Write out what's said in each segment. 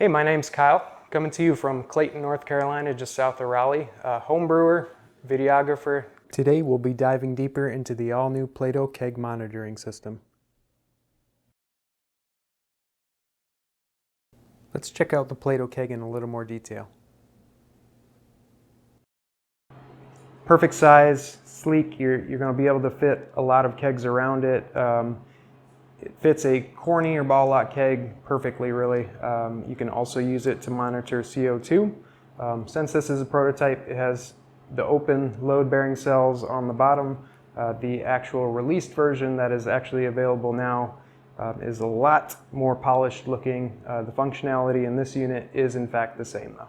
Hey, my name's Kyle, coming to you from Clayton, North Carolina, just south of Raleigh. Home brewer, videographer. Today we'll be diving deeper into the all-new Plaato Keg monitoring system. Let's check out the Plaato Keg in a little more detail. Perfect size, sleek. You're going to be able to fit a lot of kegs around it. It fits a corny or ball lock keg perfectly, really. You can also use it to monitor CO2. Since this is a prototype, it has the open load-bearing cells on the bottom. The actual released version that is actually available now is a lot more polished looking. The functionality in this unit is in fact the same though.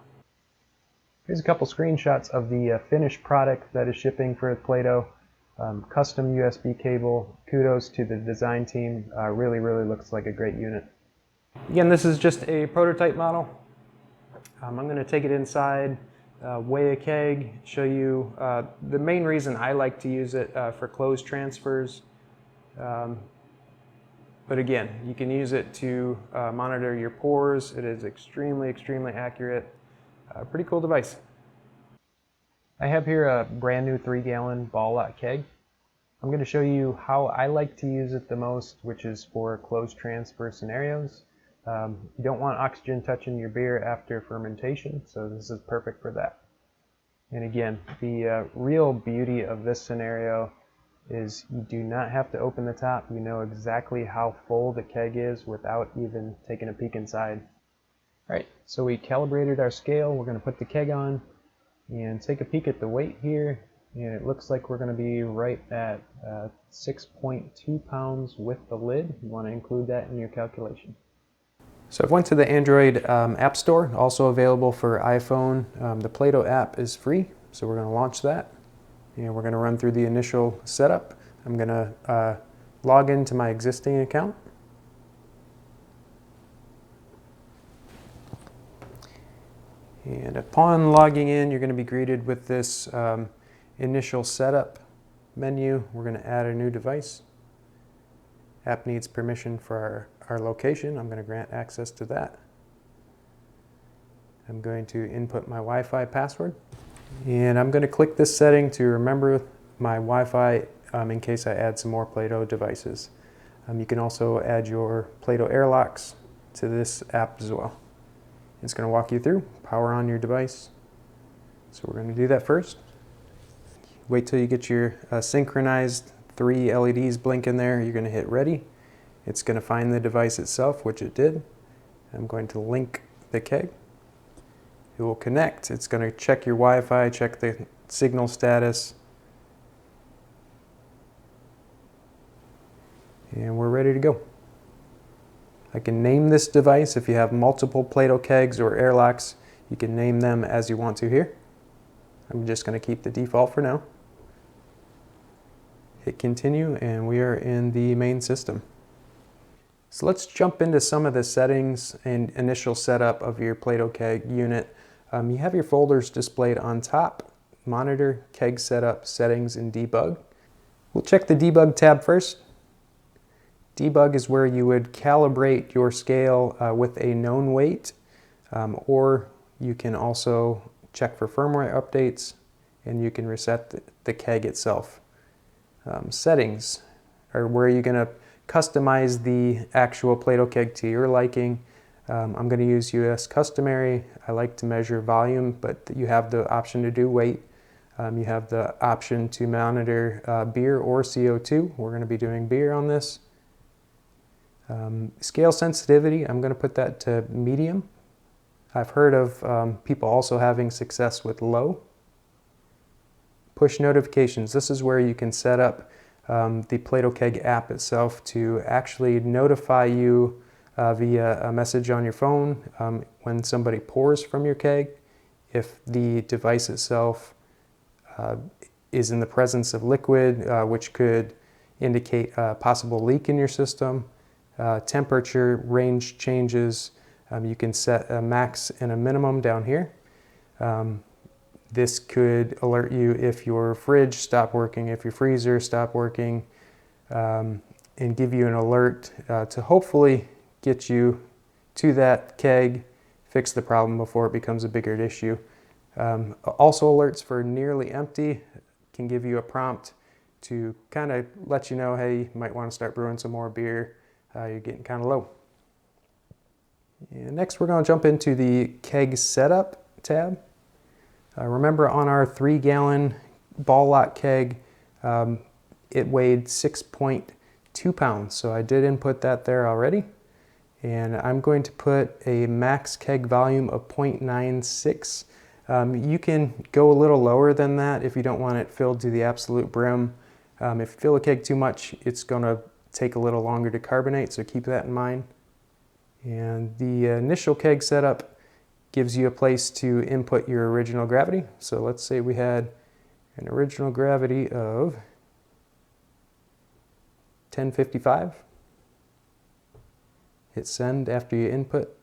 Here's a couple screenshots of the finished product that is shipping for Plaato. Custom USB cable. Kudos to the design team. Really looks like a great unit. Again, this is just a prototype model. I'm going to take it inside, weigh a keg, show you the main reason I like to use it for closed transfers. But again, you can use it to monitor your pours. It is extremely accurate. Pretty cool device. I have here a brand new 3-gallon ball lock keg. I'm going to show you how I like to use it the most, which is for closed transfer scenarios. You don't want oxygen touching your beer after fermentation, so this is perfect for that. And again, the real beauty of this scenario is you do not have to open the top. You know exactly how full the keg is without even taking a peek inside. Alright, so we calibrated our scale. We're going to put the keg on and take a peek at the weight here, and it looks like we're going to be right at 6.2 pounds with the lid. You want to include that in your calculation. So I've went to the Android App Store, also available for iPhone. The Plaato app is free, so we're going to launch that, and we're going to run through the initial setup. I'm going to log into my existing account. And upon logging in, you're going to be greeted with this initial setup menu. We're going to add a new device. App needs permission for our location. I'm going to grant access to that. I'm going to input my Wi-Fi password. And I'm going to click this setting to remember my Wi-Fi in case I add some more Plaato devices. You can also add your Plaato airlocks to this app as well. It's going to walk you through, power on your device. So we're going to do that first. Wait till you get your synchronized 3 LEDs blinking there. You're going to hit ready. It's going to find the device itself, which it did. I'm going to link the keg. It will connect. It's going to check your Wi-Fi, check the signal status. And we're ready to go. I can name this device. If you have multiple Plaato kegs or airlocks, you can name them as you want to here. I'm just going to keep the default for now. Hit continue, and we are in the main system. So let's jump into some of the settings and initial setup of your Plaato Keg unit. You have your folders displayed on top: monitor, keg setup, settings, and debug. We'll check the debug tab first. Debug is where you would calibrate your scale with a known weight, or you can also check for firmware updates, and you can reset the keg itself. Settings are where you're going to customize the actual Plaato Keg to your liking. I'm going to use US customary. I like to measure volume, but you have the option to do weight. You have the option to monitor beer or CO2. We're going to be doing beer on this. Scale sensitivity, I'm going to put that to medium. I've heard of people also having success with low. Push notifications, this is where you can set up the Plaato Keg app itself to actually notify you via a message on your phone when somebody pours from your keg. If the device itself is in the presence of liquid, which could indicate a possible leak in your system. Temperature range changes, you can set a max and a minimum down here. This could alert you if your fridge stopped working, if your freezer stopped working, and give you an alert to hopefully get you to that keg fix the problem before it becomes a bigger issue. Also, alerts for nearly empty can give you a prompt to kind of let you know, hey, you might want to start brewing some more beer. You're getting kind of low. And next, we're going to jump into the keg setup tab. Remember, on our 3-gallon ball lock keg, it weighed 6.2 pounds. So I did input that there already. And I'm going to put a max keg volume of 0.96. You can go a little lower than that if you don't want it filled to the absolute brim. If you fill a keg too much, it's going to take a little longer to carbonate, so keep that in mind. And the initial keg setup gives you a place to input your original gravity. So let's say we had an original gravity of 1055. Hit send after you input.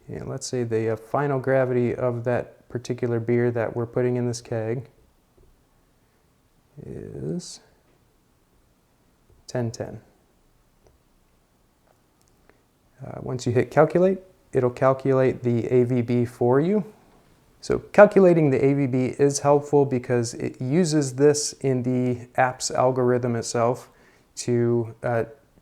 And let's say the final gravity of that particular beer that we're putting in this keg is 1010. Once you hit calculate, it'll calculate the AVB for you. So calculating the AVB is helpful because it uses this in the app's algorithm itself to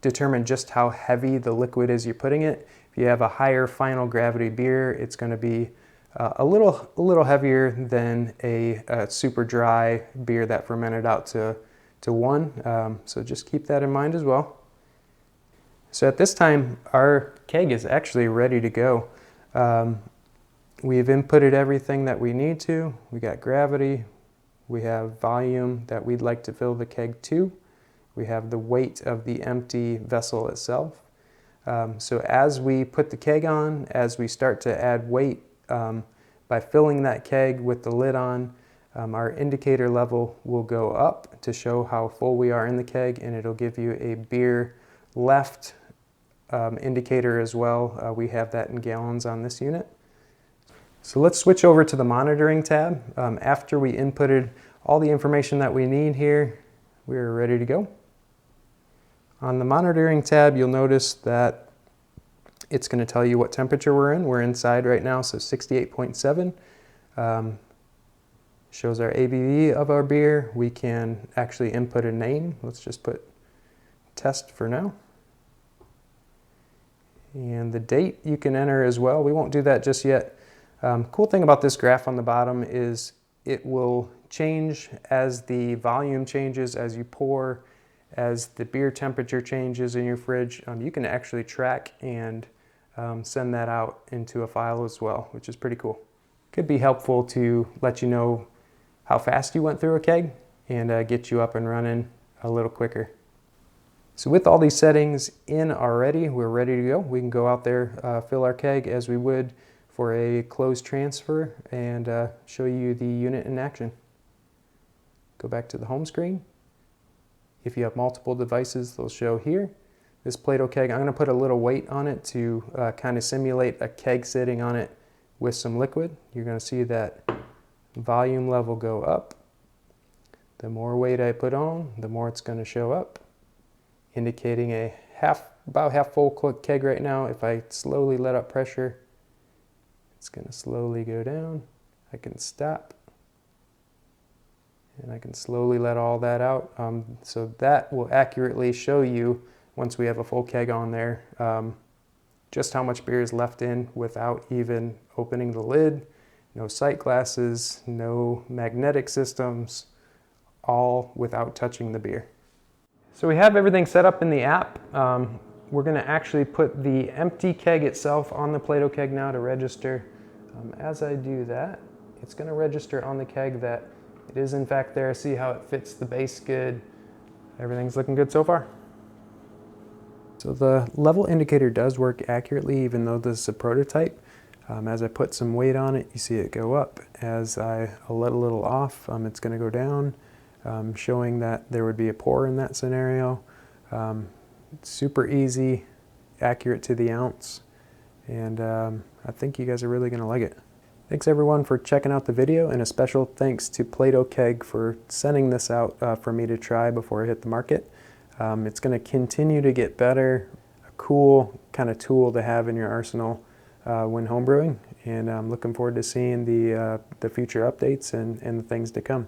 determine just how heavy the liquid is you're putting it. If you have a higher final gravity beer, it's going to be a little heavier than a super dry beer that fermented out to 1. So just keep that in mind as well. So at this time, our keg is actually ready to go. We've inputted everything that we need to. We got gravity, we have volume that we'd like to fill the keg to. We have the weight of the empty vessel itself. So as we put the keg on, as we start to add weight, by filling that keg with the lid on, our indicator level will go up to show how full we are in the keg, and it'll give you a beer left indicator as well. We have that in gallons on this unit. So let's switch over to the monitoring tab. After we inputted all the information that we need here, we're ready to go. On the monitoring tab, you'll notice that it's going to tell you what temperature we're in. We're inside right now, so 68.7. Shows our ABV of our beer. We can actually input a name. Let's just put test for now. And the date you can enter as well. We won't do that just yet. Cool thing about this graph on the bottom is it will change as the volume changes, as you pour, as the beer temperature changes in your fridge. You can actually track and send that out into a file as well, which is pretty cool. Could be helpful to let you know how fast you went through a keg and get you up and running a little quicker. So with all these settings in already, we're ready to go. We can go out there, fill our keg as we would for a closed transfer, and show you the unit in action. Go back to the home screen. If you have multiple devices, they'll show here. This Plaato keg, I'm going to put a little weight on it to kind of simulate a keg sitting on it with some liquid. You're going to see that volume level go up. The more weight I put on, the more it's going to show up, indicating a about half full keg right now. If I slowly let up pressure, it's going to slowly go down. I can stop, and I can slowly let all that out. So that will accurately show you, once we have a full keg on there, just how much beer is left in without even opening the lid. No sight glasses, no magnetic systems, all without touching the beer. So we have everything set up in the app. We're going to actually put the empty keg itself on the Plaato keg now to register. As I do that, it's going to register on the keg that it is in fact there. See how it fits the base good. Everything's looking good so far. So the level indicator does work accurately, even though this is a prototype. As I put some weight on it, you see it go up. As I let a little off, it's going to go down, showing that there would be a pour in that scenario. It's super easy, accurate to the ounce, and I think you guys are really going to like it. Thanks everyone for checking out the video, and a special thanks to Plaato Keg for sending this out for me to try before I hit the market. It's going to continue to get better, a cool kind of tool to have in your arsenal. when homebrewing, and I'm looking forward to seeing the future updates and the things to come.